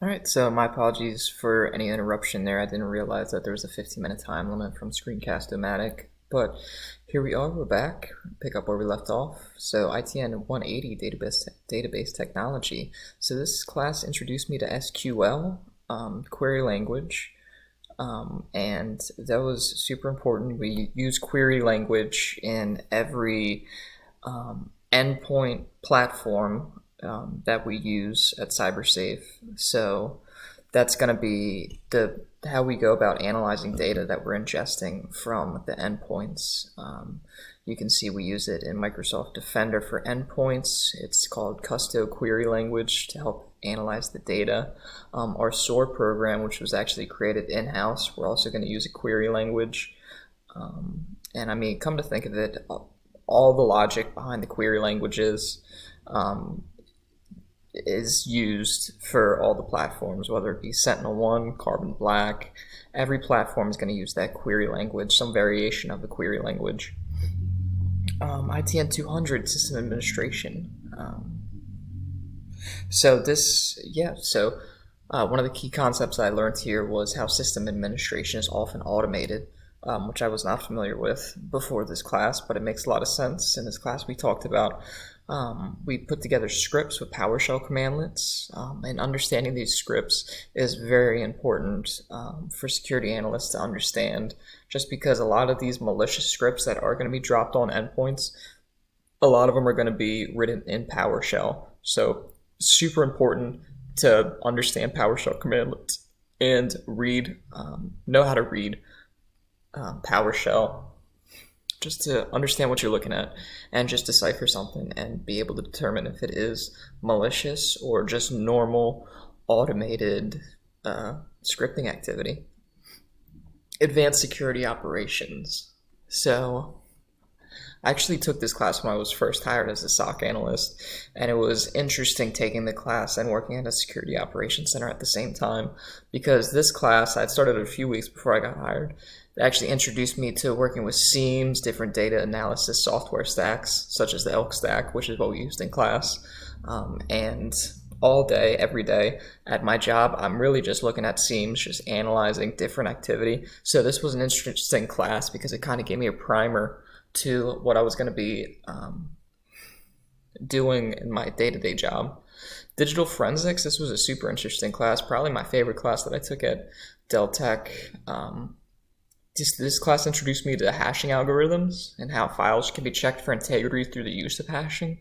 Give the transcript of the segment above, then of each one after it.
All right, so my apologies for any interruption there. I didn't realize that there was a 15-minute time limit from Screencast-O-Matic, but here we are. We're back. Pick up where we left off. So ITN 180 database technology. So this class introduced me to SQL, query language, and that was super important. We use query language in every endpoint platform that we use at CyberSafe. So that's going to be the how we go about analyzing data that we're ingesting from the endpoints. You can see we use it in Microsoft Defender for endpoints. It's called Custo Query Language to help analyze the data. Our SOAR program, which was actually created in-house, we're also going to use a query language. And I mean, come to think of it, all the logic behind the query languages is used for all the platforms, whether it be SentinelOne, Carbon Black. Every platform is going to use that query language, some variation of the query language. ITN 200 system administration. One of the key concepts I learned here was how system administration is often automated, which I was not familiar with before this class, but it makes a lot of sense. In this class, we talked about we put together scripts with PowerShell commandlets, and understanding these scripts is very important for security analysts to understand, just because a lot of these malicious scripts that are going to be dropped on endpoints, a lot of them are going to be written in PowerShell. So super important to understand PowerShell commandlets and know how to read PowerShell, just to understand what you're looking at and just decipher something and be able to determine if it is malicious or just normal automated scripting activity. Advanced security operations. So I actually took this class when I was first hired as a SOC analyst, and it was interesting taking the class and working at a security operations center at the same time, because this class, I'd started a few weeks before I got hired. It actually introduced me to working with SIEMs, different data analysis software stacks, such as the ELK stack, which is what we used in class. And all day, every day at my job, I'm really just looking at SIEMs, just analyzing different activity. So this was an interesting class because it kind of gave me a primer to what I was going to be doing in my day-to-day job. Digital forensics, this was a super interesting class, probably my favorite class that I took at Dell Tech. This class introduced me to hashing algorithms and how files can be checked for integrity through the use of hashing,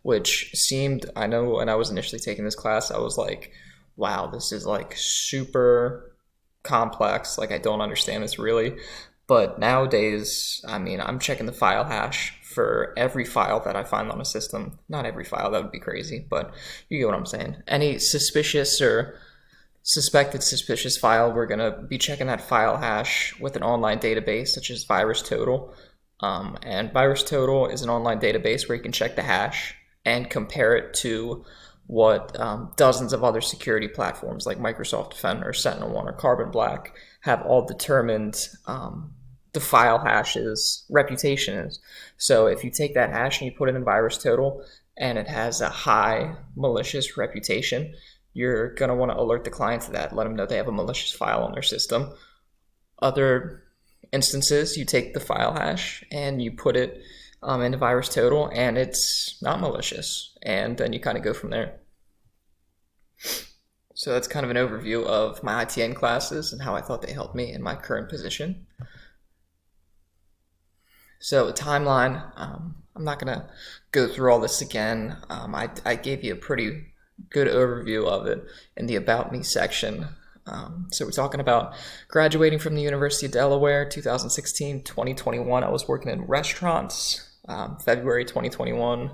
which seemed, I know when I was initially taking this class, I was like, wow, this is like super complex, like I don't understand this really. But nowadays, I mean, I'm checking the file hash for every file that I find on a system. Not every file, that would be crazy, but you get what I'm saying. Any suspicious or suspected suspicious file, we're going to be checking that file hash with an online database such as VirusTotal. And VirusTotal is an online database where you can check the hash and compare it to what dozens of other security platforms like Microsoft Defender, SentinelOne, or Carbon Black have all determined the file hash's reputation is. So if you take that hash and you put it in VirusTotal and it has a high malicious reputation, you're going to want to alert the client to that, let them know they have a malicious file on their system. Other instances, you take the file hash and you put it into VirusTotal and it's not malicious, and then you kind of go from there. So that's kind of an overview of my ITN classes and how I thought they helped me in my current position. So timeline, I'm not going to go through all this again. I gave you a pretty good overview of it in the About Me section. So we're talking about graduating from the University of Delaware, 2016, 2021. I was working in restaurants, February 2021.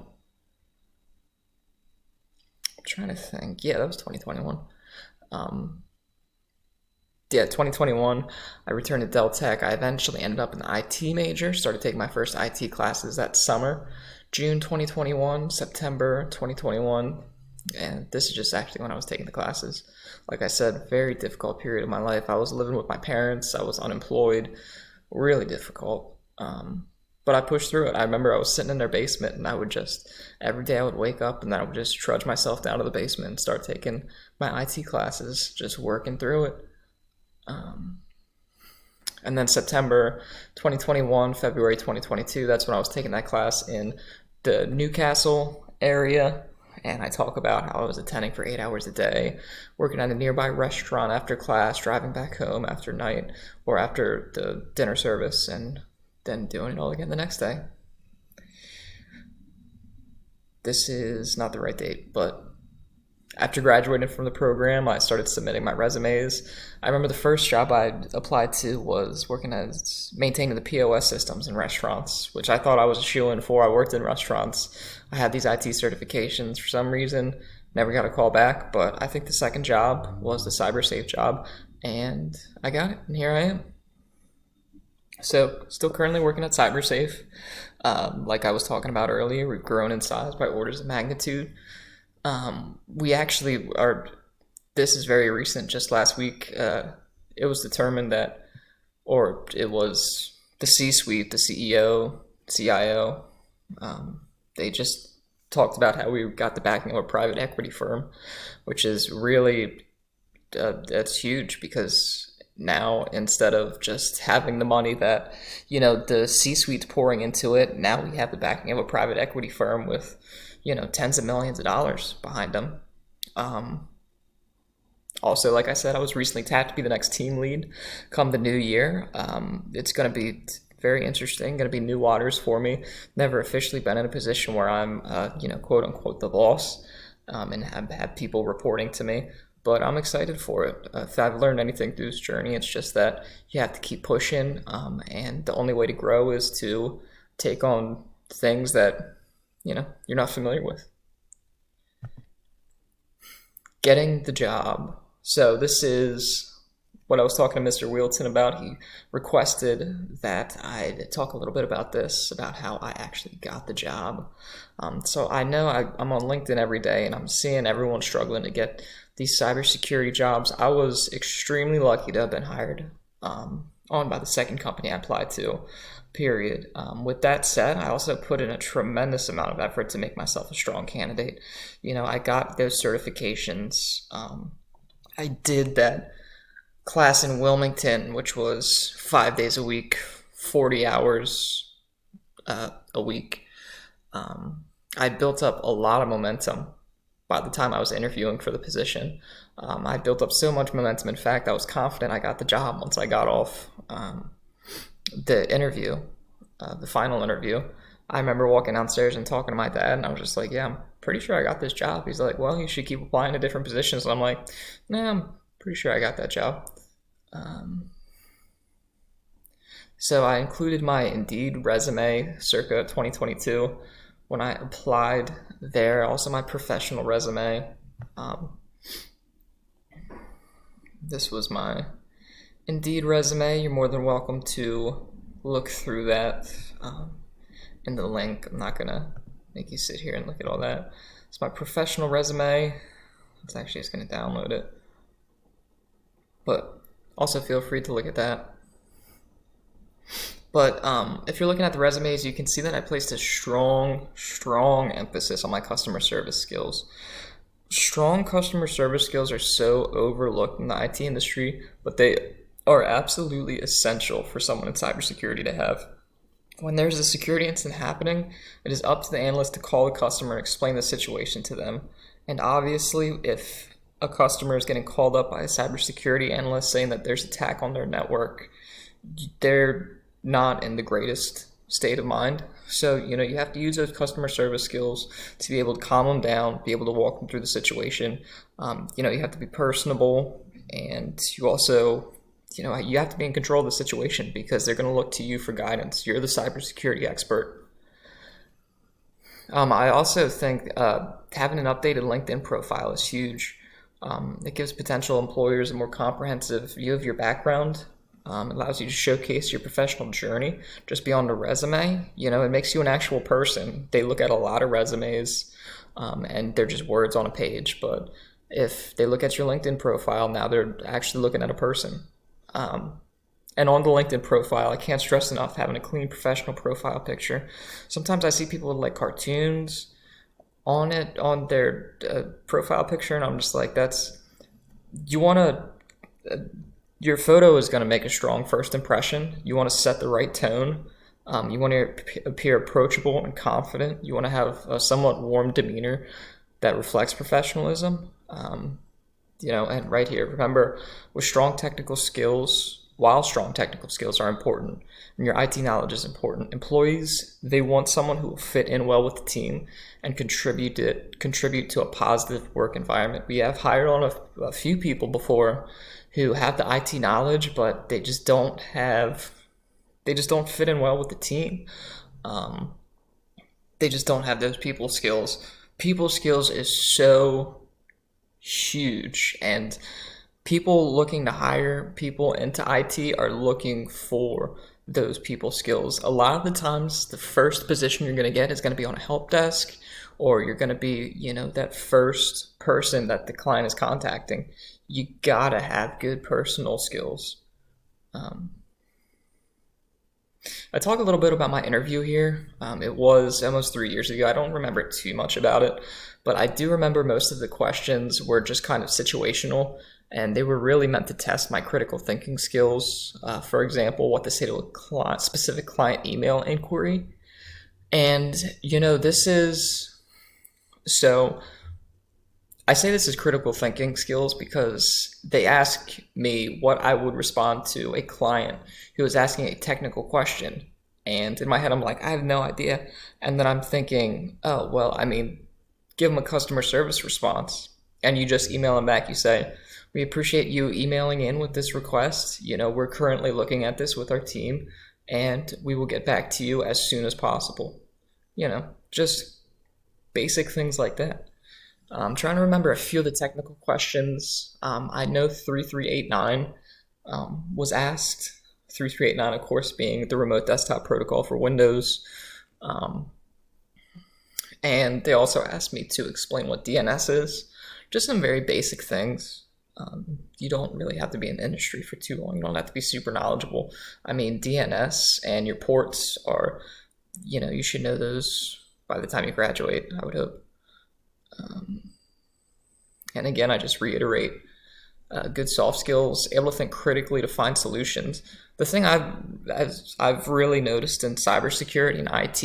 I'm trying to think. Yeah, that was 2021. 2021, I returned to Dell Tech. I eventually ended up in the IT major, started taking my first IT classes that summer, June 2021, September 2021. And this is just actually when I was taking the classes. Like I said, very difficult period of my life. I was living with my parents. I was unemployed. Really difficult. But but I pushed through it. I remember I was sitting in their basement, and I would just, every day I would wake up, and then I would just trudge myself down to the basement and start taking my IT classes, just working through it. And then September 2021, February 2022, that's when I was taking that class in the Newcastle area. And I talk about how I was attending for 8 hours a day, working at a nearby restaurant after class, driving back home after night or after the dinner service, and then doing it all again the next day. This is not the right date, but after graduating from the program, I started submitting my resumes. I remember the first job I applied to was working as maintaining the POS systems in restaurants, which I thought I was a shoo-in for. I worked in restaurants. I had these IT certifications for some reason, never got a call back, but I think the second job was the CyberSafe job, and I got it, and here I am. So, still currently working at CyberSafe. Like I was talking about earlier, we've grown in size by orders of magnitude. We actually are, this is very recent, just last week, it was determined that, or it was the C-suite, the CEO, CIO, they just talked about how we got the backing of a private equity firm, which is really, that's huge, because now, instead of just having the money that, the C-suite's pouring into it, now we have the backing of a private equity firm with, tens of millions of dollars behind them. Also, like I said, I was recently tapped to be the next team lead come the new year. It's going to be very interesting, going to be new waters for me. Never officially been in a position where I'm, quote unquote, the boss, and have people reporting to me. But I'm excited for it. If I've learned anything through this journey, it's just that you have to keep pushing, and the only way to grow is to take on things that, you're not familiar with. Getting the job. So this is what I was talking to Mr. Wheelton about. He requested that I talk a little bit about this, about how I actually got the job. So I know I'm on LinkedIn every day, and I'm seeing everyone struggling to get these cybersecurity jobs. I was extremely lucky to have been hired on by the second company I applied to, period. With that said, I also put in a tremendous amount of effort to make myself a strong candidate. I got those certifications. I did that class in Wilmington, which was 5 days a week, 40 hours a week. I built up a lot of momentum by the time I was interviewing for the position. I built up so much momentum. In fact, I was confident I got the job once I got off the interview, the final interview. I remember walking downstairs and talking to my dad, and I was just like, yeah, I'm pretty sure I got this job. He's like, well, you should keep applying to different positions. And I'm like, nah, I'm pretty sure I got that job. So I included my Indeed resume circa 2022 when I applied there. Also my professional resume. This was my Indeed resume. You're more than welcome to look through that in the link. I'm not gonna make you sit here and look at all that. It's my professional resume. It's actually just gonna download it. But also feel free to look at that. But if you're looking at the resumes, you can see that I placed a strong emphasis on my customer service skills. Strong customer service skills are so overlooked in the IT industry, but they are absolutely essential for someone in cybersecurity to have. When there's a security incident happening, it is up to the analyst to call the customer and explain the situation to them. And obviously, if a customer is getting called up by a cybersecurity analyst saying that there's an attack on their network, they're not in the greatest state of mind. So, you have to use those customer service skills to be able to calm them down, be able to walk them through the situation. You have to be personable, and you also, you have to be in control of the situation because they're going to look to you for guidance. You're the cybersecurity expert. I also think having an updated LinkedIn profile is huge. It gives potential employers a more comprehensive view of your background. It allows you to showcase your professional journey just beyond a resume. It makes you an actual person. They look at a lot of resumes and they're just words on a page. But if they look at your LinkedIn profile, now they're actually looking at a person. And And on the LinkedIn profile, I can't stress enough having a clean professional profile picture. Sometimes I see people with like cartoons on it, on their profile picture, and I'm just like, you want your photo is going to make a strong first impression. You want to set the right tone. You want to appear approachable and confident. You want to have a somewhat warm demeanor that reflects professionalism. And right here, remember, while strong technical skills are important, and your IT knowledge is important, employees, they want someone who will fit in well with the team and contribute to a positive work environment. We have hired on a few people before who have the IT knowledge, but they just don't fit in well with the team. They just don't have those people skills. People skills is so huge, and people looking to hire people into IT are looking for those people skills. A lot of the times, the first position you're going to get is going to be on a help desk, or you're going to be, that first person that the client is contacting. You gotta have good personal skills. I talk a little bit about my interview here. It was almost 3 years ago. I don't remember too much about it, but I do remember most of the questions were just kind of situational, and they were really meant to test my critical thinking skills. For example, what to say to a specific client email inquiry. And, this is so. I say this is critical thinking skills because they ask me what I would respond to a client who is asking a technical question. And in my head, I'm like, I have no idea. And then I'm thinking, oh, well, give them a customer service response. And you just email them back. You say, we appreciate you emailing in with this request. We're currently looking at this with our team, and we will get back to you as soon as possible. Just basic things like that. I'm trying to remember a few of the technical questions. I know 3389 was asked. 3389, of course, being the remote desktop protocol for Windows. And they also asked me to explain what DNS is. Just some very basic things. You don't really have to be in the industry for too long. You don't have to be super knowledgeable. DNS and your ports are, you should know those by the time you graduate, I would hope. And again, I just reiterate, good soft skills, able to think critically to find solutions. The thing I've really noticed in cybersecurity and IT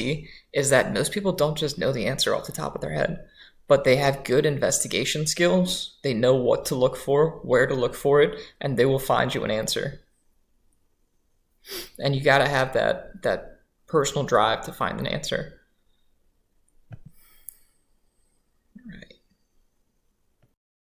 is that most people don't just know the answer off the top of their head, but they have good investigation skills. They know what to look for, where to look for it, and they will find you an answer. And you got to have that personal drive to find an answer.